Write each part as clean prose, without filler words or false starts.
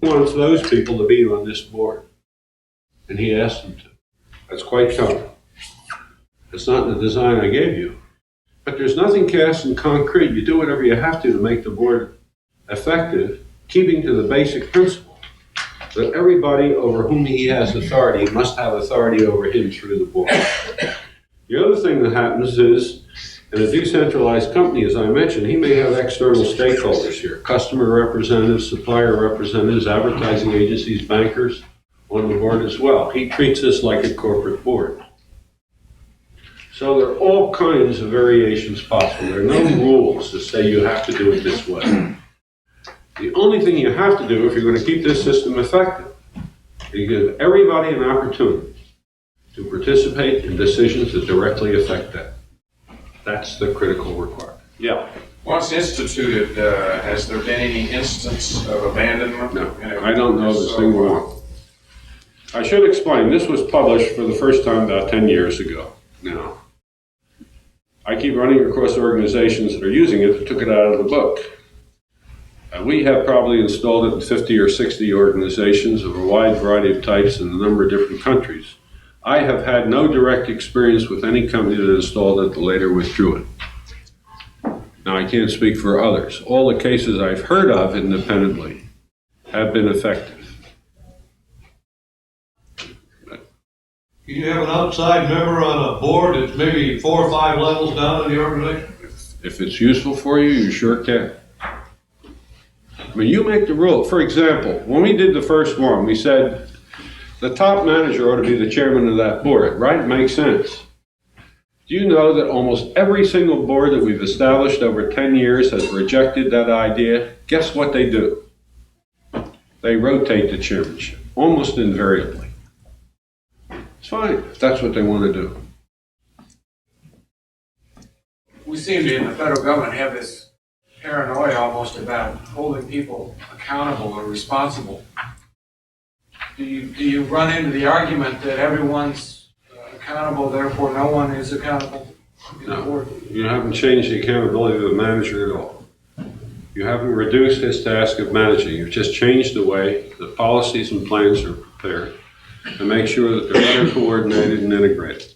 wants those people to be on this board. And he asked them to. That's quite common. It's not in the design I gave you. But there's nothing cast in concrete. You do whatever you have to make the board effective, keeping to the basic principle that everybody over whom he has authority must have authority over him through the board. The other thing that happens is, in a decentralized company, as I mentioned, he may have external stakeholders here, customer representatives, supplier representatives, advertising agencies, bankers on the board as well. He treats this like a corporate board. So there are all kinds of variations possible. There are no rules that say you have to do it this way. The only thing you have to do if you're going to keep this system effective is give everybody an opportunity to participate in decisions that directly affect them. That's the critical requirement. Yeah. Once instituted, has there been any instance of abandonment? No, I don't know of a single one. I should explain, this was published for the first time about 10 years ago now. I keep running across organizations that are using it that took it out of the book. We have probably installed it in 50 or 60 organizations of a wide variety of types in a number of different countries. I have had no direct experience with any company that installed it that later withdrew it. Now, I can't speak for others. All the cases I've heard of independently have been effective. Can you have an outside member on a board that's maybe 4 or 5 levels down in the organization? If it's useful for you, you sure can. I mean, you make the rule. For example, when we did the first one, we said the top manager ought to be the chairman of that board, right? It makes sense. Do you know that almost every single board that we've established over 10 years has rejected that idea? Guess what they do? They rotate the chairmanship, almost invariably. It's fine if that's what they want to do. We seem to, in the federal government, have this paranoia almost about holding people accountable or responsible. Do you run into the argument that everyone's accountable, therefore no one is accountable? No, you haven't changed the accountability of the manager at all. You haven't reduced his task of managing. You've just changed the way the policies and plans are prepared to make sure that they're better coordinated and integrated.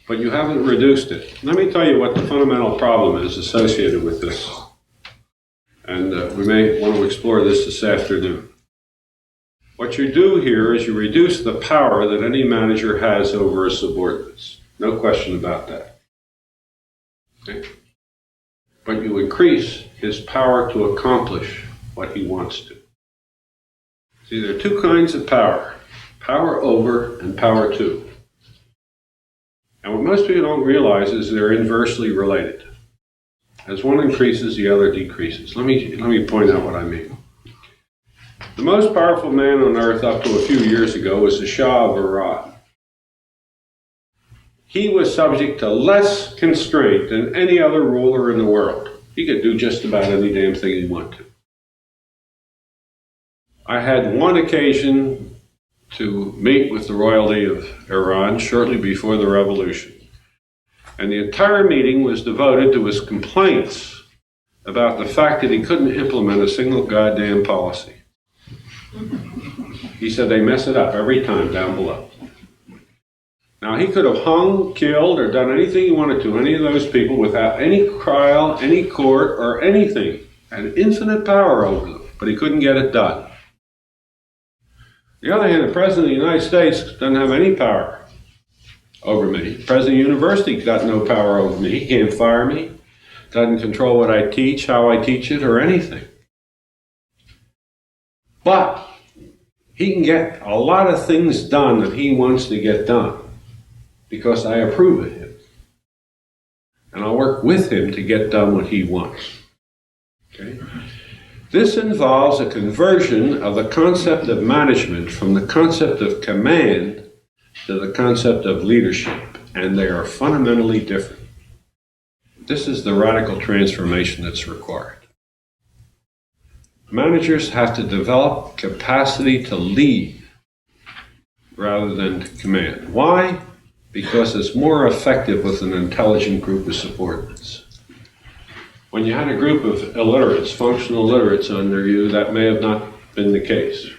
But you haven't reduced it. Let me tell you what the fundamental problem is associated with this. And we may want to explore this afternoon. What you do here is you reduce the power that any manager has over his subordinates. No question about that. Okay? But you increase his power to accomplish what he wants to. See, there are two kinds of power. Power over and power to. And what most people don't realize is they're inversely related. As one increases, the other decreases. Let me point out what I mean. The most powerful man on earth up to a few years ago was the Shah of Iran. He was subject to less constraint than any other ruler in the world. He could do just about any damn thing he wanted to. I had one occasion to meet with the royalty of Iran shortly before the revolution. And the entire meeting was devoted to his complaints about the fact that he couldn't implement a single goddamn policy. He said they mess it up every time down below. Now, he could have hung, killed, or done anything he wanted to any of those people without any trial, any court, or anything. Had infinite power over them, but he couldn't get it done. On the other hand, the President of the United States doesn't have any power over me. The President of the University got no power over me. He can't fire me, doesn't control what I teach, how I teach it, or anything. But he can get a lot of things done that he wants to get done because I approve of him. And I'll work with him to get done what he wants. Okay? This involves a conversion of the concept of management from the concept of command to the concept of leadership, and they are fundamentally different. This is the radical transformation that's required. Managers have to develop capacity to lead rather than to command. Why? Because it's more effective with an intelligent group of subordinates. When you had a group of illiterates, functional illiterates under you, that may have not been the case.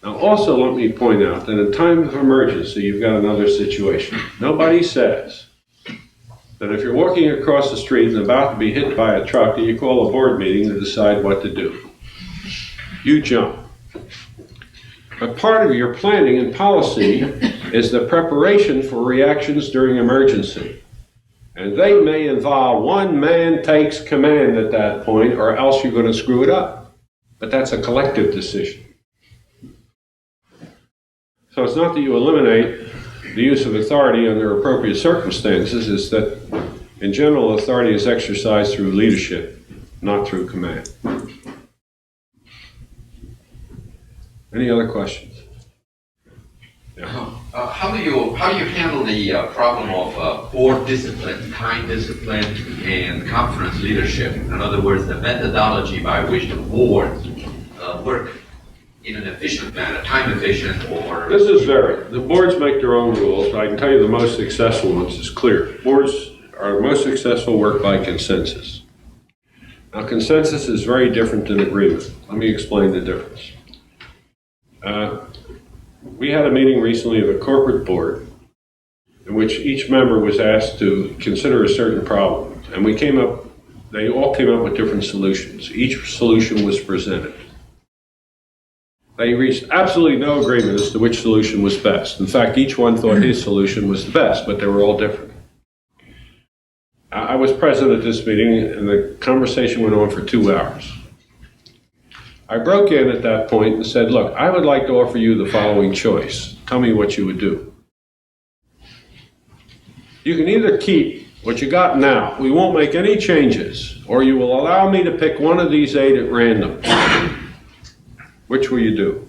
Now, also let me point out that in time of emergency, you've got another situation. Nobody says that if you're walking across the street and about to be hit by a truck, that you call a board meeting to decide what to do. You jump. But part of your planning and policy is the preparation for reactions during emergency. And they may involve one man takes command at that point, or else you're going to screw it up. But that's a collective decision. So it's not that you eliminate the use of authority under appropriate circumstances, it's that in general authority is exercised through leadership, not through command. Any other questions? Yeah. How do you handle the problem of board discipline, time discipline, and conference leadership? In other words, the methodology by which the board work in an efficient manner, time efficient, or... This is varied. The boards make their own rules, but I can tell you the most successful ones is clear. Boards are most successful work by consensus. Now, consensus is very different than agreement. Let me explain the difference. We had a meeting recently of a corporate board in which each member was asked to consider a certain problem. And they all came up with different solutions. Each solution was presented. They reached absolutely no agreement as to which solution was best. In fact, each one thought his solution was the best, but they were all different. I was present at this meeting, and the conversation went on for 2 hours. I broke in at that point and said, look, I would like to offer you the following choice. Tell me what you would do. You can either keep what you got now. We won't make any changes, or you will allow me to pick one of these 8 at random. Which will you do?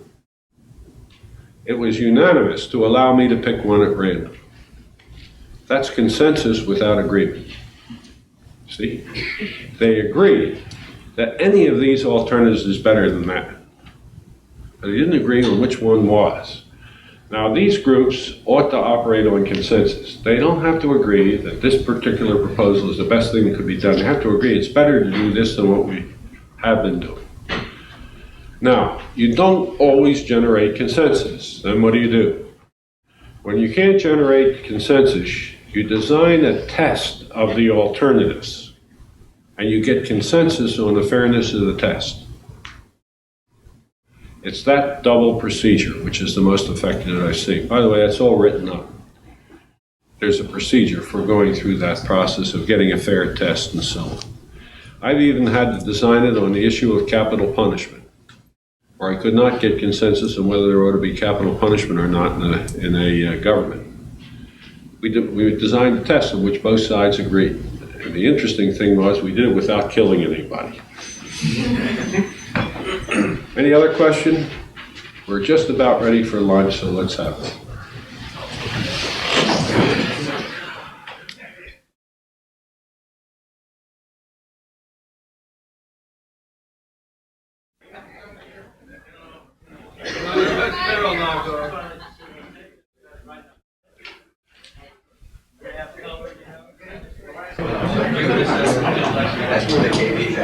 It was unanimous to allow me to pick one at random. That's consensus without agreement. See? They agreed that any of these alternatives is better than that. But they didn't agree on which one was. Now, these groups ought to operate on consensus. They don't have to agree that this particular proposal is the best thing that could be done. They have to agree it's better to do this than what we have been doing. Now, you don't always generate consensus. Then what do? When you can't generate consensus, you design a test of the alternatives. And you get consensus on the fairness of the test. It's that double procedure which is the most effective that I've seen. By the way, that's all written up. There's a procedure for going through that process of getting a fair test and so on. I've even had to design it on the issue of capital punishment, where I could not get consensus on whether there ought to be capital punishment or not in a government. We designed a test on which both sides agreed. And the interesting thing was we did it without killing anybody. Any other question? We're just about ready for lunch, so let's have it. That's where the KB's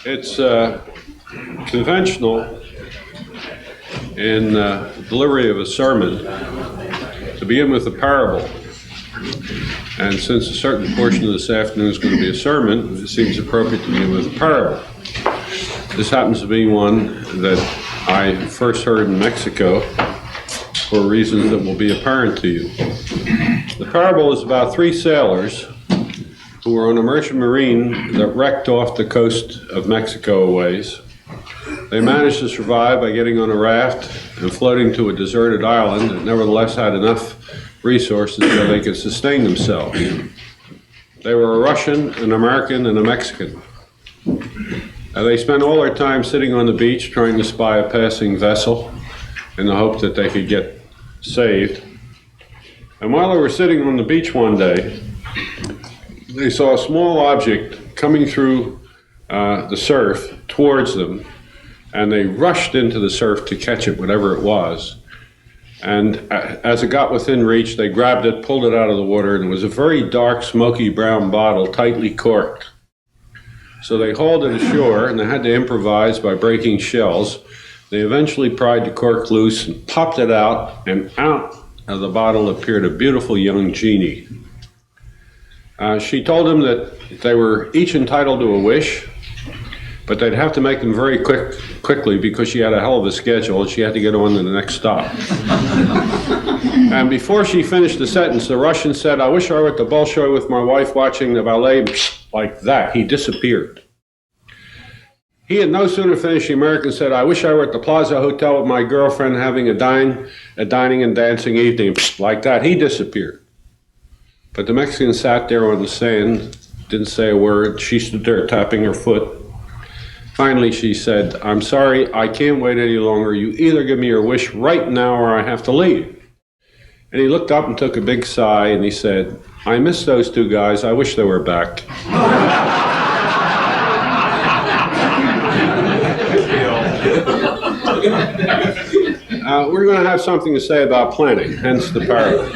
It's conventional in delivery of a sermon to begin with a parable. And since a certain portion of this afternoon is going to be a sermon, it seems appropriate to begin with a parable. This happens to be one that I first heard in Mexico for reasons that will be apparent to you. The parable is about 3 sailors who were on a merchant marine that wrecked off the coast of Mexico a ways. They managed to survive by getting on a raft and floating to a deserted island that nevertheless had enough resources so they could sustain themselves. They were a Russian, an American, and a Mexican. They spent all their time sitting on the beach trying to spy a passing vessel in the hope that they could get saved. And while they were sitting on the beach one day, they saw a small object coming through the surf towards them, and they rushed into the surf to catch it, whatever it was. And as it got within reach, they grabbed it, pulled it out of the water, and it was a very dark, smoky brown bottle, tightly corked. So they hauled it ashore, and they had to improvise by breaking shells. They eventually pried the cork loose and popped it out, and out of the bottle appeared a beautiful young genie. She told them that they were each entitled to a wish, but they'd have to make them very quickly because she had a hell of a schedule and she had to get on to the next stop. And before she finished the sentence, the Russian said, "I wish I were at the Bolshoi with my wife watching the ballet." Like that, he disappeared. He had no sooner finished, the American said, "I wish I were at the Plaza Hotel with my girlfriend having a dining and dancing evening." Like that, he disappeared. But the Mexican sat there on the sand, didn't say a word. She stood there tapping her foot. Finally, she said, "I'm sorry, I can't wait any longer. You either give me your wish right now or I have to leave." And he looked up and took a big sigh and he said, "I miss those two guys. I wish they were back." We're going to have something to say about planning, hence the parallel.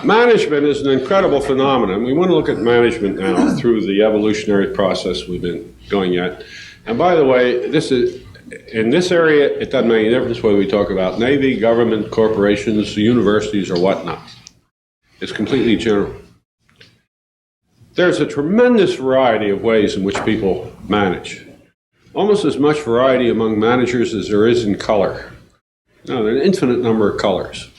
Management is an incredible phenomenon. We want to look at management now through the evolutionary process we've been going at. And by the way, in this area, it doesn't make any difference whether we talk about Navy, government, corporations, universities, or whatnot. It's completely general. There's a tremendous variety of ways in which people manage. Almost as much variety among managers as there is in color. No, there are an infinite number of colors.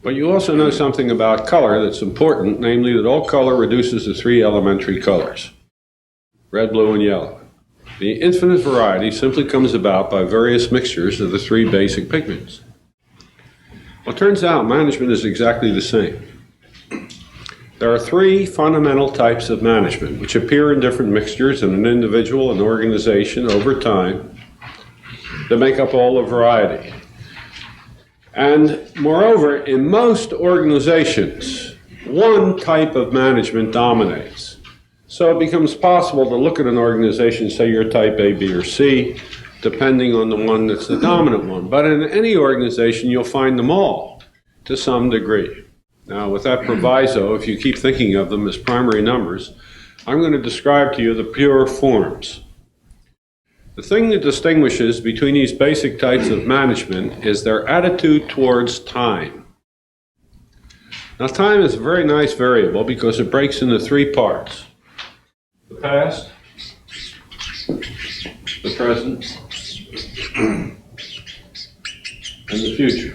But you also know something about color that's important, namely that all color reduces to 3 elementary colors: red, blue, and yellow. The infinite variety simply comes about by various mixtures of the 3 basic pigments. Well, it turns out management is exactly the same. There are 3 fundamental types of management which appear in different mixtures in an individual and organization over time that make up all the variety. And moreover, in most organizations, one type of management dominates. So it becomes possible to look at an organization and say you're type A, B, or C, depending on the one that's the dominant one. But in any organization, you'll find them all to some degree. Now, with that proviso, if you keep thinking of them as primary numbers, I'm going to describe to you the pure forms. The thing that distinguishes between these basic types of management is their attitude towards time. Now, time is a very nice variable because it breaks into 3 parts: the past, the present, and the future.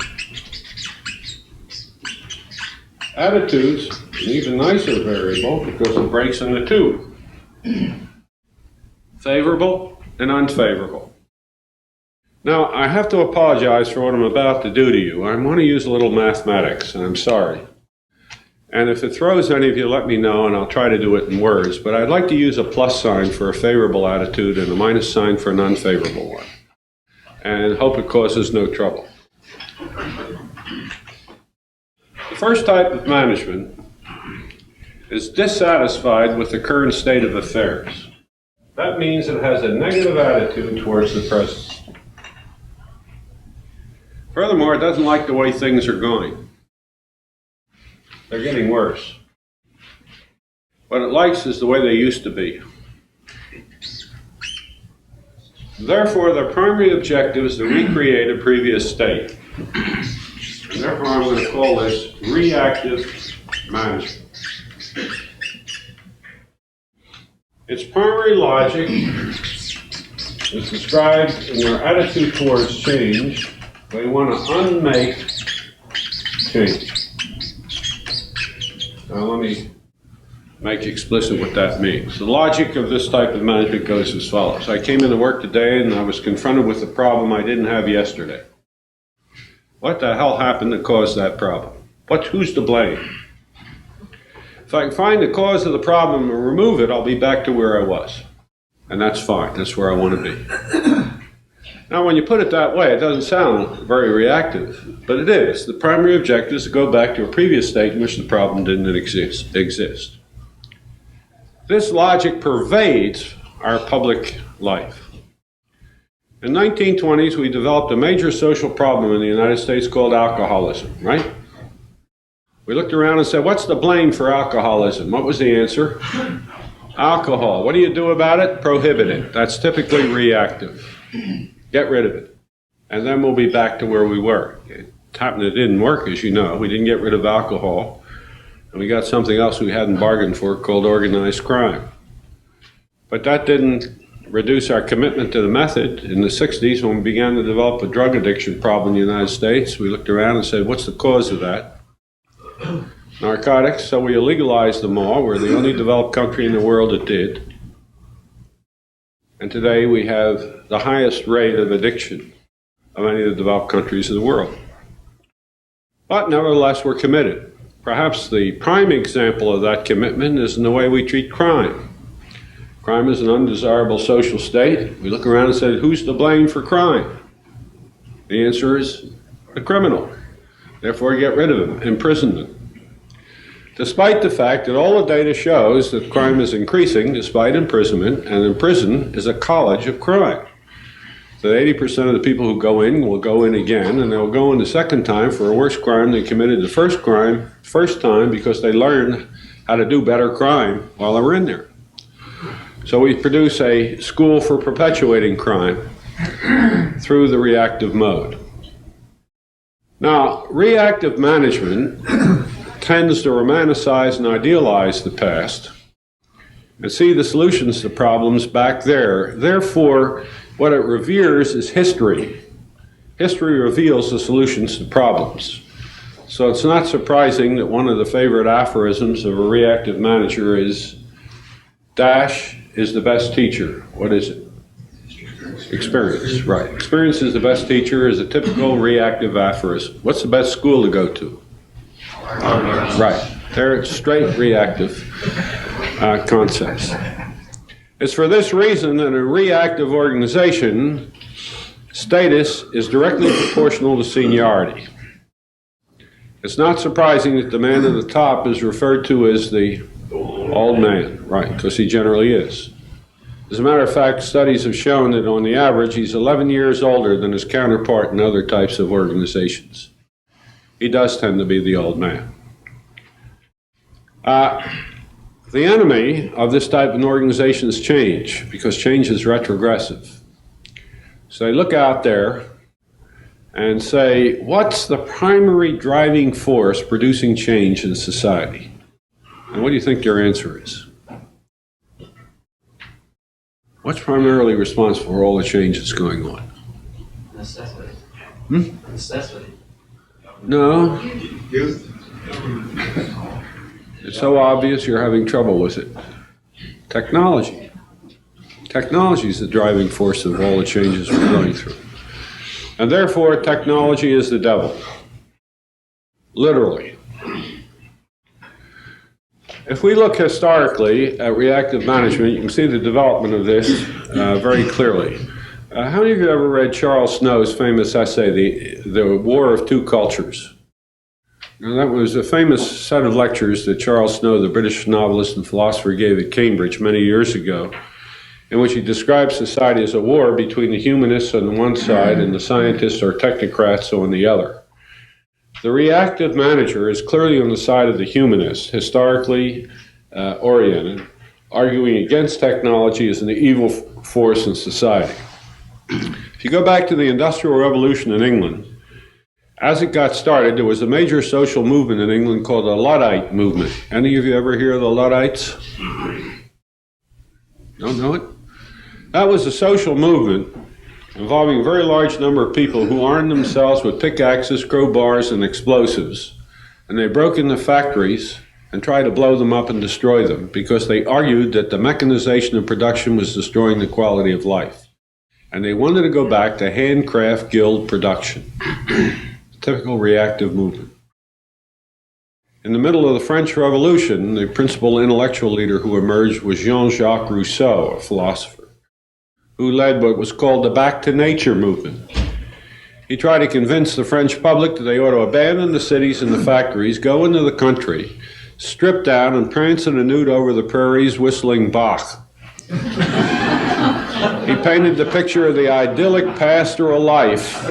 Attitudes, an even nicer variable because it breaks into 2: favorable and unfavorable. Now, I have to apologize for what I'm about to do to you. I want to use a little mathematics, and I'm sorry. And if it throws any of you, let me know, and I'll try to do it in words. But I'd like to use a plus sign for a favorable attitude and a minus sign for an unfavorable one. And hope it causes no trouble. The first type of management is dissatisfied with the current state of affairs. That means it has a negative attitude towards the present. Furthermore, it doesn't like the way things are going. They're getting worse. What it likes is the way they used to be. Therefore, their primary objective is to recreate a previous state. And therefore, I'm going to call this reactive management. Its primary logic is described in their attitude towards change. They want to unmake change. Now let me make explicit what that means. The logic of this type of management goes as follows. I came into work today and I was confronted with a problem I didn't have yesterday. What the hell happened to cause that problem? Who's to blame? If I can find the cause of the problem and remove it, I'll be back to where I was. And that's fine. That's where I want to be. Now, when you put it that way, it doesn't sound very reactive, but it is. The primary objective is to go back to a previous state in which the problem didn't exist. This logic pervades our public life. In the 1920s, we developed a major social problem in the United States called alcoholism, right? We looked around and said, what's the blame for alcoholism? What was the answer? Alcohol. What do you do about it? Prohibit it. That's typically reactive. Get rid of it. And then we'll be back to where we were. It happened it didn't work, as you know. We didn't get rid of alcohol. And we got something else we hadn't bargained for called organized crime. But that didn't reduce our commitment to the method. In the 60s, when we began to develop a drug addiction problem in the United States, we looked around and said, what's the cause of that? Narcotics. So we illegalized them all. We're the only developed country in the world that did. And today we have the highest rate of addiction of any of the developed countries of the world. But nevertheless, we're committed. Perhaps the prime example of that commitment is in the way we treat crime. Crime is an undesirable social state. We look around and say, who's to blame for crime? The answer is the criminal. Therefore, get rid of him, imprison them. Despite the fact that all the data shows that crime is increasing despite imprisonment, and in prison is a college of crime. So 80% of the people who go in will go in again, and they'll go in the second time for a worse crime than committed the first time because they learned how to do better crime while they were in there. So we produce a school for perpetuating crime through the reactive mode. Now, reactive management tends to romanticize and idealize the past and see the solutions to problems back there. Therefore, what it reveres is history. History reveals the solutions to problems. So it's not surprising that one of the favorite aphorisms of a reactive manager is, dash is the best teacher. What is it? Experience, right. Experience is the best teacher is a typical reactive aphorism. What's the best school to go to? Right. They're straight reactive concepts. It's for this reason that in a reactive organization, status is directly proportional to seniority. It's not surprising that the man at the top is referred to as the old man, right, because he generally is. As a matter of fact, studies have shown that on the average, he's 11 years older than his counterpart in other types of organizations. He does tend to be the old man. The enemy of this type of organization is change, because change is retrogressive. So they look out there and say, what's the primary driving force producing change in society? And what do you think their answer is? What's primarily responsible for all the change that's going on? Necessity. Necessity. No. It's so obvious you're having trouble with it. Technology. Technology is the driving force of all the changes we're going through. And therefore, technology is the devil. Literally. If we look historically at reactive management, you can see the development of this very clearly. How many of you ever read Charles Snow's famous essay, The War of Two Cultures? Now, that was a famous set of lectures that Charles Snow, the British novelist and philosopher, gave at Cambridge many years ago, in which he described society as a war between the humanists on the one side and the scientists or technocrats on the other. The reactive manager is clearly on the side of the humanists, historically oriented, arguing against technology as an evil force in society. If you go back to the Industrial Revolution in England, as it got started, there was a major social movement in England called the Luddite movement. Any of you ever hear of the Luddites? Don't know it? That was a social movement involving a very large number of people who armed themselves with pickaxes, crowbars, and explosives. And they broke into factories and tried to blow them up and destroy them because they argued that the mechanization of production was destroying the quality of life. And they wanted to go back to handcraft guild production. Typical reactive movement. In the middle of the French Revolution, the principal intellectual leader who emerged was Jean-Jacques Rousseau, a philosopher, who led what was called the Back to Nature movement. He tried to convince the French public that they ought to abandon the cities and the factories, go into the country, strip down, and prance in a nude over the prairies whistling Bach. He painted the picture of the idyllic pastoral life,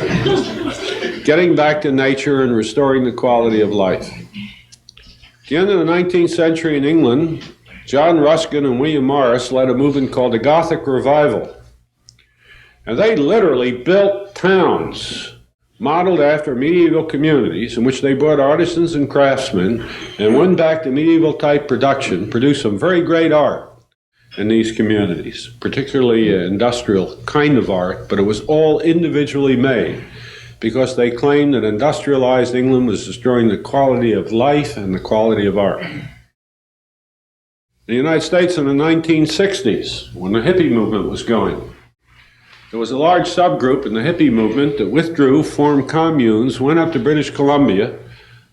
getting back to nature and restoring the quality of life. At the end of the 19th century in England, John Ruskin and William Morris led a movement called the Gothic Revival. And they literally built towns modeled after medieval communities in which they brought artisans and craftsmen and went back to medieval type production, produced some very great art in these communities, particularly industrial kind of art, but it was all individually made because they claimed that industrialized England was destroying the quality of life and the quality of art. In the United States in the 1960s, when the hippie movement was going, there was a large subgroup in the hippie movement that withdrew, formed communes, went up to British Columbia,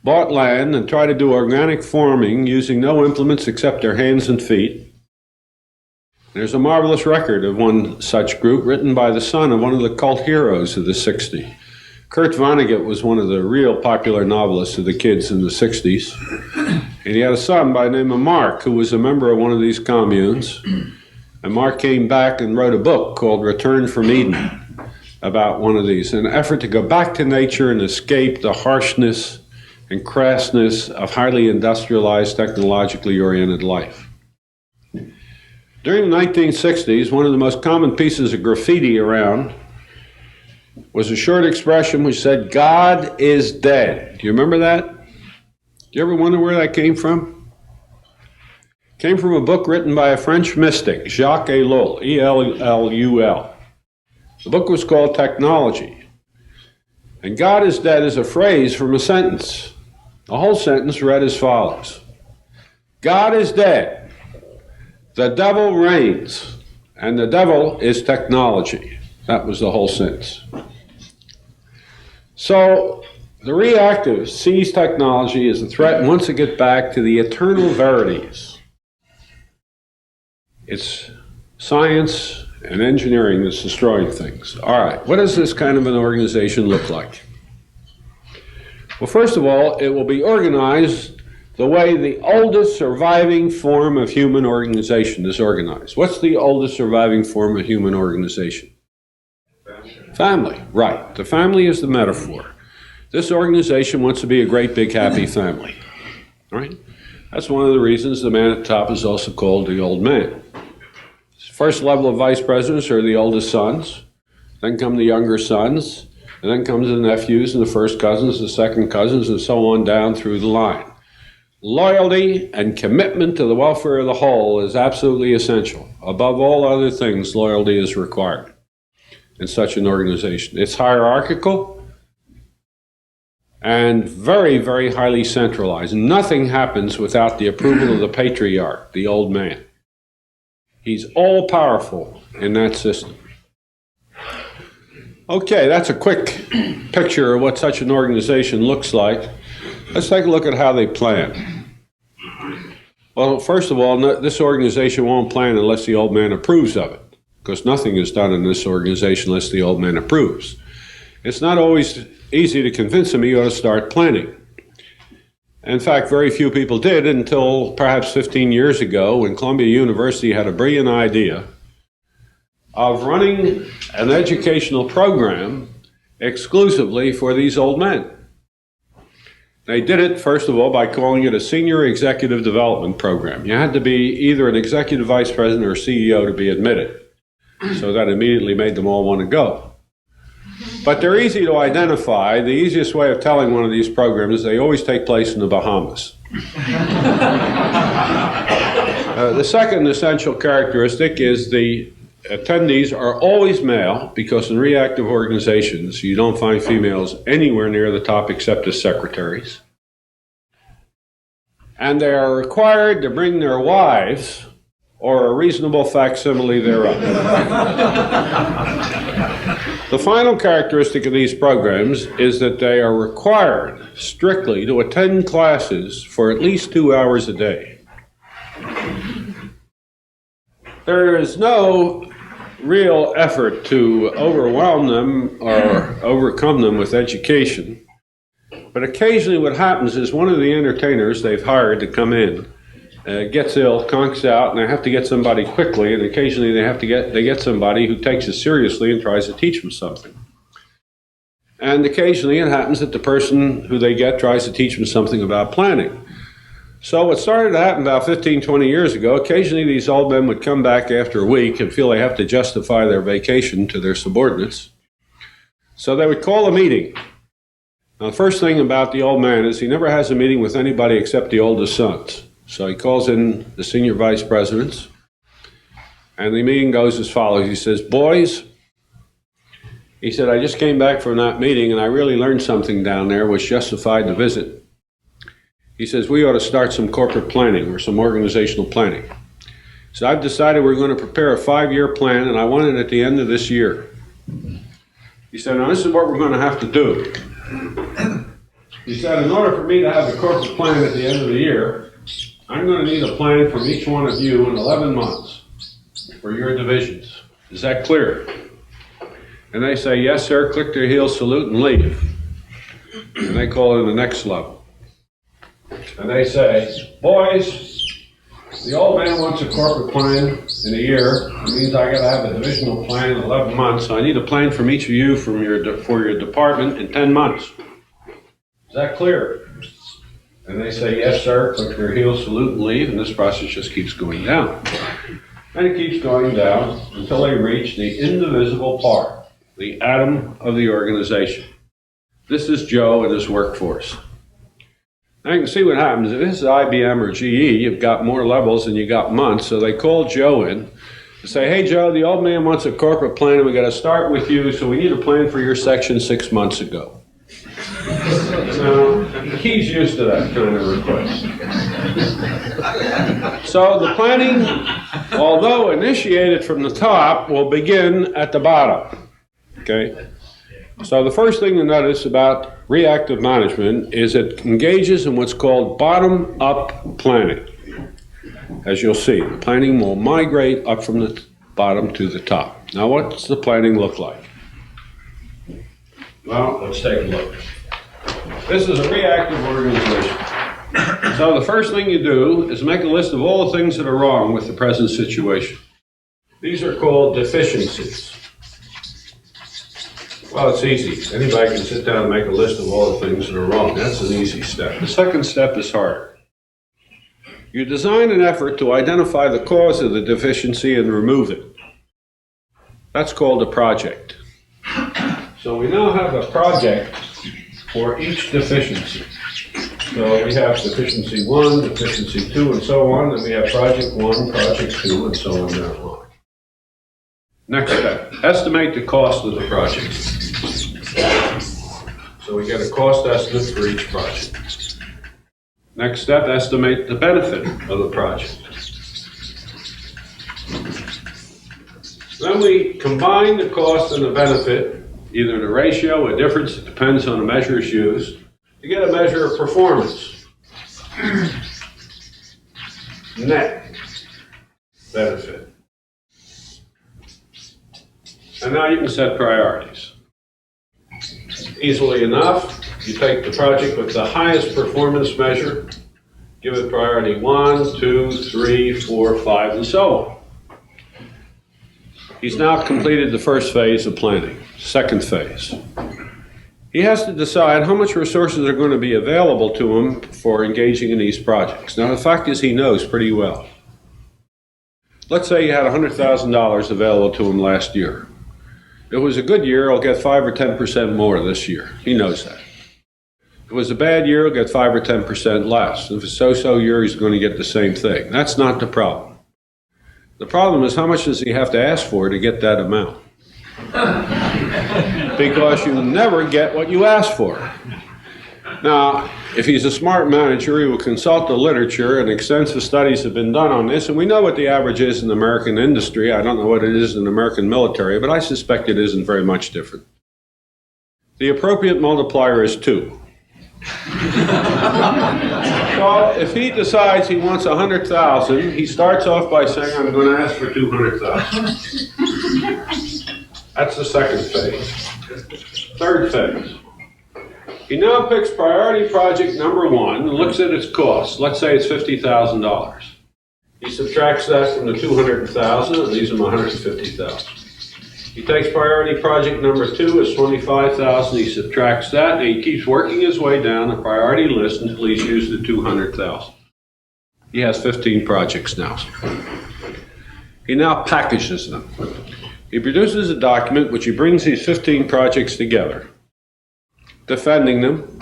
bought land, and tried to do organic farming using no implements except their hands and feet. There's a marvelous record of one such group written by the son of one of the cult heroes of the 60s. Kurt Vonnegut was one of the real popular novelists of the kids in the 60s. And he had a son by the name of Mark, who was a member of one of these communes. And Mark came back and wrote a book called Return from Eden about one of these, an effort to go back to nature and escape the harshness and crassness of highly industrialized, technologically oriented life. During the 1960s, one of the most common pieces of graffiti around was a short expression which said, "God is dead." Do you remember that? Do you ever wonder where that came from? Came from a book written by a French mystic, Jacques Ellul, E-L-L-U-L. The book was called Technology. And God is dead is a phrase from a sentence. The whole sentence read as follows: God is dead. The devil reigns. And the devil is technology. That was the whole sentence. So the reactive sees technology as a threat and wants to get back to the eternal verities. It's science and engineering that's destroying things. All right, what does this kind of an organization look like? Well, first of all, it will be organized the way the oldest surviving form of human organization is organized. What's the oldest surviving form of human organization? Family, right. The family is the metaphor. This organization wants to be a great, big, happy family. All right? That's one of the reasons the man at the top is also called the old man. First level of vice presidents are the oldest sons, then come the younger sons, and then comes the nephews and the first cousins, the second cousins, and so on down through the line. Loyalty and commitment to the welfare of the whole is absolutely essential. Above all other things, loyalty is required in such an organization. It's hierarchical and very, very highly centralized. Nothing happens without the approval of the patriarch, the old man. He's all-powerful in that system. Okay, that's a quick picture of what such an organization looks like. Let's take a look at how they plan. Well, first of all, this organization won't plan unless the old man approves of it, because nothing is done in this organization unless the old man approves. It's not always easy to convince him you ought to start planning. In fact, very few people did until perhaps 15 years ago when Columbia University had a brilliant idea of running an educational program exclusively for these old men. They did it, first of all, by calling it a senior executive development program. You had to be either an executive vice president or CEO to be admitted. So that immediately made them all want to go. But they're easy to identify. The easiest way of telling one of these programs is they always take place in the Bahamas. The second essential characteristic is the attendees are always male, because in reactive organizations you don't find females anywhere near the top except as secretaries. And they are required to bring their wives or a reasonable facsimile thereof. The final characteristic of these programs is that they are required strictly to attend classes for at least 2 hours a day. There is no real effort to overwhelm them or overcome them with education. But occasionally what happens is one of the entertainers they've hired to come in gets ill, conks out, and they have to get somebody quickly, and occasionally they get somebody who takes it seriously and tries to teach them something. And occasionally it happens that the person who they get tries to teach them something about planning. So what started to happen about 15, 20 years ago, occasionally these old men would come back after a week and feel they have to justify their vacation to their subordinates. So they would call a meeting. Now, the first thing about the old man is he never has a meeting with anybody except the oldest sons. So he calls in the senior vice presidents, and the meeting goes as follows. He says, "Boys," he said, "I just came back from that meeting, and I really learned something down there which justified the visit." He says, "We ought to start some corporate planning or some organizational planning." So I've decided we're going to prepare a 5-year plan, and I want it at the end of this year. He said, "Now this is what we're going to have to do." He said, "In order for me to have a corporate plan at the end of the year, I'm going to need a plan from each one of you in 11 months for your divisions. Is that clear?" And they say, "Yes, sir," click their heels, salute, and leave. And they call in the next level. And they say, "Boys, the old man wants a corporate plan in a year. It means I got to have a divisional plan in 11 months. So I need a plan from each of you for your department in 10 months. Is that clear?" And they say, "Yes, sir," click their heels, salute, and leave. And this process just keeps going down. And it keeps going down until they reach the indivisible part, the atom of the organization. This is Joe and his workforce. Now you can see what happens. If this is IBM or GE, you've got more levels than you got months. So they call Joe in and say, "Hey, Joe, the old man wants a corporate plan, and we got to start with you. So we need a plan for your section 6 months ago." Now, he's used to that kind of request. So the planning, although initiated from the top, will begin at the bottom. Okay? So the first thing to notice about reactive management is it engages in what's called bottom-up planning. As you'll see, the planning will migrate up from the bottom to the top. Now, what's the planning look like? Well, let's take a look. This is a reactive organization. So the first thing you do is make a list of all the things that are wrong with the present situation. These are called deficiencies. Well, it's easy. Anybody can sit down and make a list of all the things that are wrong. That's an easy step. The second step is harder. You design an effort to identify the cause of the deficiency and remove it. That's called a project. So we now have a project for each deficiency. So we have deficiency 1, deficiency 2, and so on, and we have project 1, project 2, and so on down the line. Next step, estimate the cost of the project. So we get a cost estimate for each project. Next step, estimate the benefit of the project. Then we combine the cost and the benefit, either the ratio, a difference, it depends on the measures used, to get a measure of performance. Net benefit. And now you can set priorities. Easily enough, you take the project with the highest performance measure, give it priority 1, 2, 3, 4, 5, and so on. He's now completed the first phase of planning. Second phase. He has to decide how much resources are going to be available to him for engaging in these projects. Now, the fact is he knows pretty well. Let's say he had $100,000 available to him last year. If it was a good year, he'll get 5 or 10% more this year. He knows that. If it was a bad year, he'll get 5 or 10% less. If it's a so-so year, he's going to get the same thing. That's not the problem. The problem is how much does he have to ask for to get that amount? Because you never get what you ask for. Now, if he's a smart manager, he will consult the literature, and extensive studies have been done on this, and we know what the average is in the American industry. I don't know what it is in the American military, but I suspect it isn't very much different. The appropriate multiplier is 2. So if he decides he wants 100,000, he starts off by saying, "I'm going to ask for 200,000. That's the second phase. Third phase. He now picks priority project number 1 and looks at its cost. Let's say it's $50,000. He subtracts that from the $200,000 and leaves him $150,000. He takes priority project number 2 is $25,000. He subtracts that and he keeps working his way down the priority list until he's used the $200,000. He has 15 projects now. He now packages them. He produces a document which he brings these 15 projects together, defending them,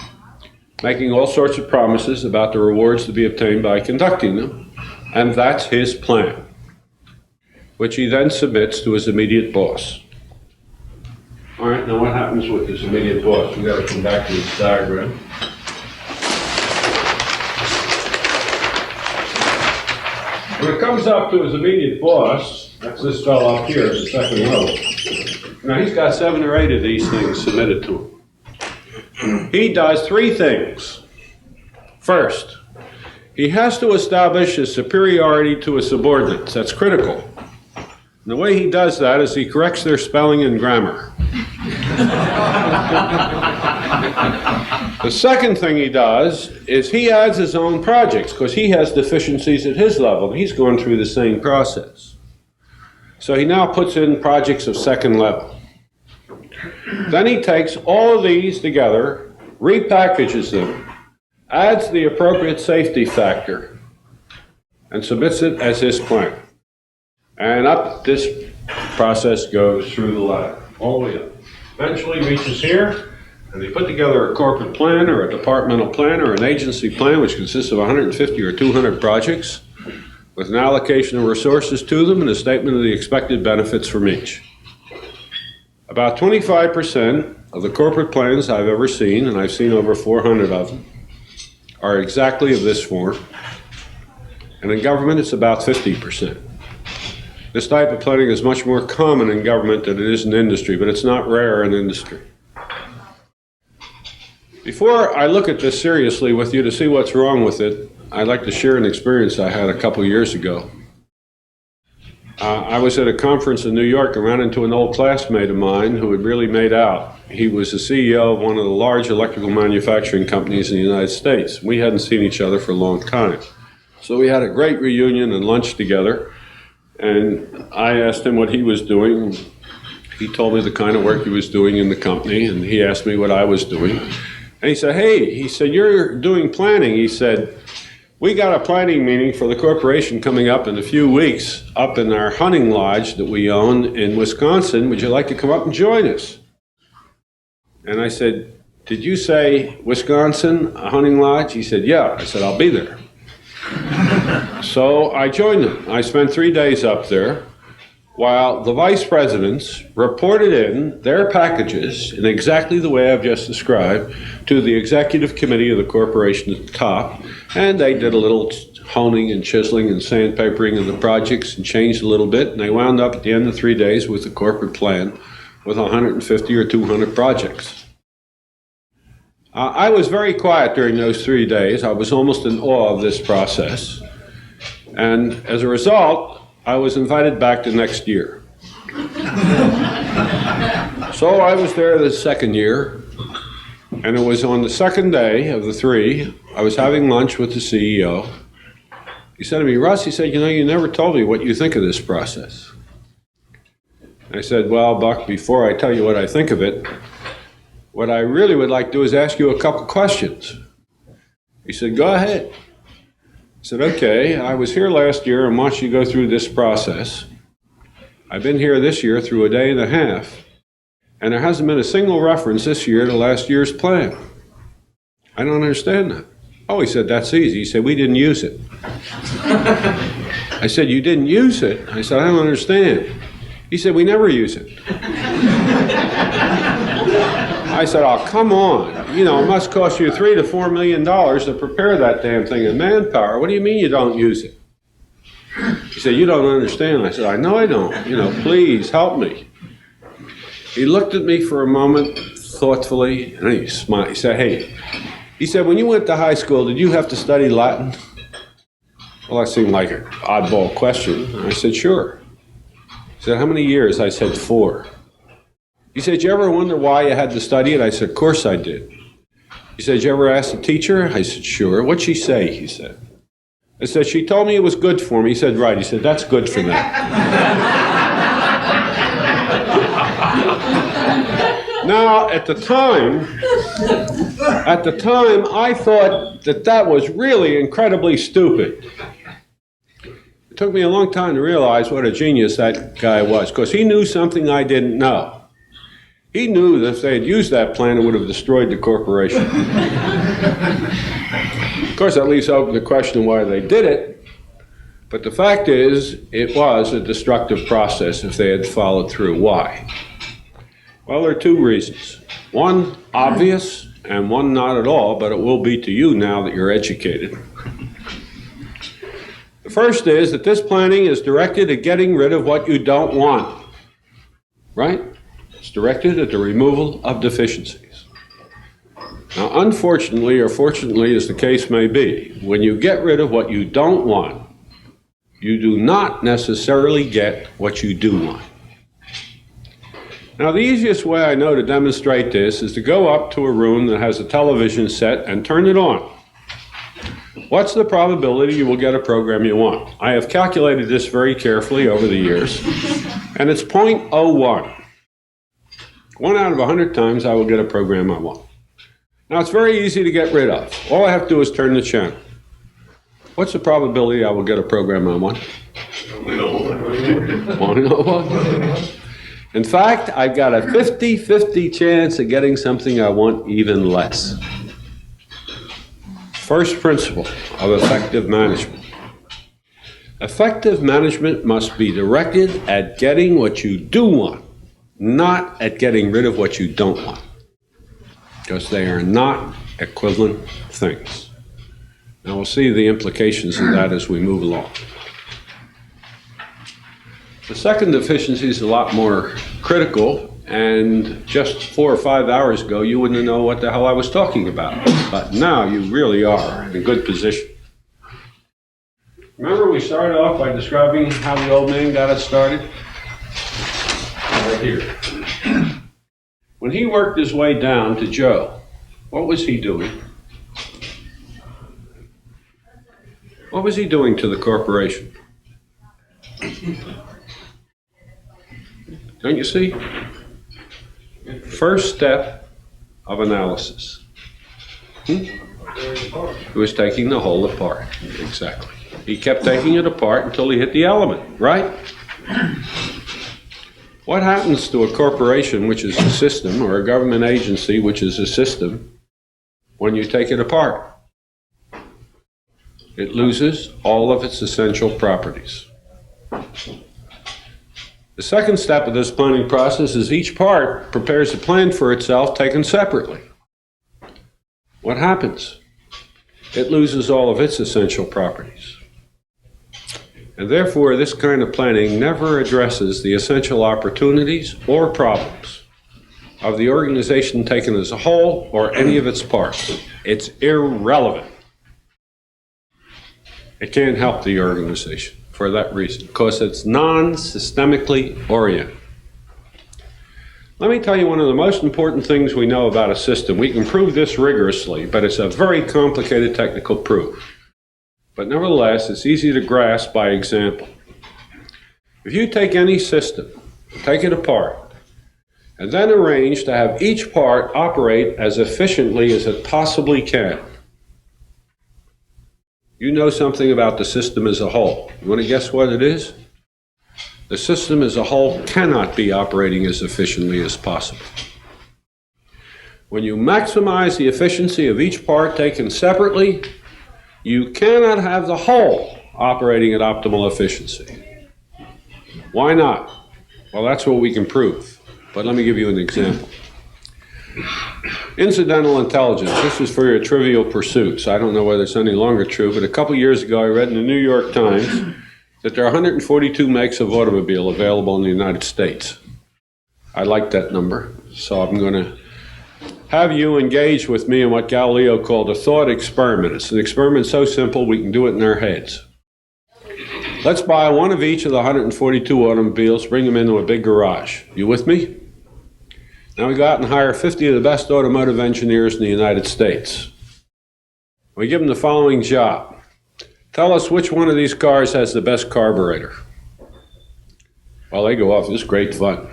making all sorts of promises about the rewards to be obtained by conducting them, and that's his plan, which he then submits to his immediate boss. All right, now what happens with his immediate boss? We've got to come back to this diagram. When it comes up to his immediate boss, that's this fellow up here at the second level. Now he's got 7 or 8 of these things submitted to him. He does 3 things. First, he has to establish his superiority to his subordinates. That's critical. And the way he does that is he corrects their spelling and grammar. The second thing he does is he adds his own projects because he has deficiencies at his level. He's going through the same process. So he now puts in projects of second level. Then he takes all of these together, repackages them, adds the appropriate safety factor, and submits it as his plan. And up this process goes through the ladder, all the way up. Eventually reaches here, and they put together a corporate plan or a departmental plan or an agency plan which consists of 150 or 200 projects with an allocation of resources to them and a statement of the expected benefits from each. About 25% of the corporate plans I've ever seen, and I've seen over 400 of them, are exactly of this form. And in government, it's about 50%. This type of planning is much more common in government than it is in industry, but it's not rare in industry. Before I look at this seriously with you to see what's wrong with it, I'd like to share an experience I had a couple years ago. I was at a conference in New York and ran into an old classmate of mine who had really made out. He was the CEO of one of the large electrical manufacturing companies in the United States. We hadn't seen each other for a long time. So we had a great reunion and lunch together, and I asked him what he was doing. He told me the kind of work he was doing in the company, and he asked me what I was doing. And he said, hey, he said, you're doing planning. He said, we got a planning meeting for the corporation coming up in a few weeks up in our hunting lodge that we own in Wisconsin. Would you like to come up and join us? And I said, did you say Wisconsin, a hunting lodge? He said, yeah. I said, I'll be there. So I joined them. I spent 3 days up there while the vice presidents reported in their packages in exactly the way I've just described to the executive committee of the corporation at the top, and they did a little honing and chiseling and sandpapering of the projects and changed a little bit, and they wound up at the end of 3 days with the corporate plan with 150 or 200 projects. I was very quiet during those 3 days. I was almost in awe of this process, and as a result, I was invited back the next year. So I was there the second year, and it was on the second day of the 3, I was having lunch with the CEO. He said to me, Russ, he said, you know, you never told me what you think of this process. I said, well, Buck, before I tell you what I think of it, what I really would like to do is ask you a couple questions. He said, go ahead. I said, okay, I was here last year and watched you go through this process. I've been here this year through a day and a half, and there hasn't been a single reference this year to last year's plan. I don't understand that. Oh, he said, that's easy. He said, we didn't use it. I said, you didn't use it? I said, I don't understand. He said, we never use it. I said, oh, come on. You know, it must cost you $3 to $4 million to prepare that damn thing in manpower. What do you mean you don't use it? He said, you don't understand. I said, I know I don't. You know, please help me. He looked at me for a moment thoughtfully, and he smiled. He said, hey, he said, when you went to high school, did you have to study Latin? Well, that seemed like an oddball question. I said, sure. He He said, how many years? I said, 4. He said, you ever wonder why you had to study it? I said, of course I did. He said, you ever ask the teacher? I said, sure. What'd she say? He said. I said, she told me it was good for me. He said, right. He said, that's good for them. Now, at the time, I thought that was really incredibly stupid. It took me a long time to realize what a genius that guy was, because he knew something I didn't know. He knew that if they had used that plan, it would have destroyed the corporation. Of course, that leaves open the question why they did it, but the fact is, it was a destructive process if they had followed through. Why? Well, there are 2 reasons. One obvious, and one not at all, but it will be to you now that you're educated. The first is that this planning is directed at getting rid of what you don't want, right? It's directed at the removal of deficiencies. Now, unfortunately, or fortunately, as the case may be, when you get rid of what you don't want, you do not necessarily get what you do want. Now, the easiest way I know to demonstrate this is to go up to a room that has a television set and turn it on. What's the probability you will get a program you want? I have calculated this very carefully over the years, and it's 0.01. 1 out of 100 times I will get a program I want. Now, it's very easy to get rid of. All I have to do is turn the channel. What's the probability I will get a program I want? 0.01. In fact, I've got a 50-50 chance of getting something I want even less. First principle of effective management. Effective management must be directed at getting what you do want, not at getting rid of what you don't want, because they are not equivalent things. Now we'll see the implications of that as we move along. The second deficiency is a lot more critical, and just 4 or 5 hours ago you wouldn't know what the hell I was talking about, but now you really are in a good position. Remember we started off by describing how the old man got us started? Right here. When he worked his way down to Joe, what was he doing? What was he doing to the corporation? Don't you see? First step of analysis. He was taking the whole apart. Exactly. He kept taking it apart until he hit the element, right? What happens to a corporation, which is a system, or a government agency, which is a system, when you take it apart? It loses all of its essential properties. The second step of this planning process is each part prepares a plan for itself taken separately. What happens? It loses all of its essential properties. And therefore, this kind of planning never addresses the essential opportunities or problems of the organization taken as a whole or any of its parts. It's irrelevant. It can't help the organization for that reason, because it's non-systemically oriented. Let me tell you one of the most important things we know about a system. We can prove this rigorously, but it's a very complicated technical proof. But nevertheless, it's easy to grasp by example. If you take any system, take it apart, and then arrange to have each part operate as efficiently as it possibly can, you know something about the system as a whole. You want to guess what it is? The system as a whole cannot be operating as efficiently as possible. When you maximize the efficiency of each part taken separately, you cannot have the whole operating at optimal efficiency. Why not? Well, that's what we can prove. But let me give you an example. Incidental intelligence. This is for your trivial pursuits. I don't know whether it's any longer true, but a couple years ago I read in the New York Times that there are 142 makes of automobile available in the United States. I like that number, so I'm going to have you engage with me in what Galileo called a thought experiment. It's an experiment so simple we can do it in our heads. Let's buy one of each of the 142 automobiles, bring them into a big garage. You with me? Now we go out and hire 50 of the best automotive engineers in the United States. We give them the following job. Tell us which one of these cars has the best carburetor. Well, they go off, this is great fun.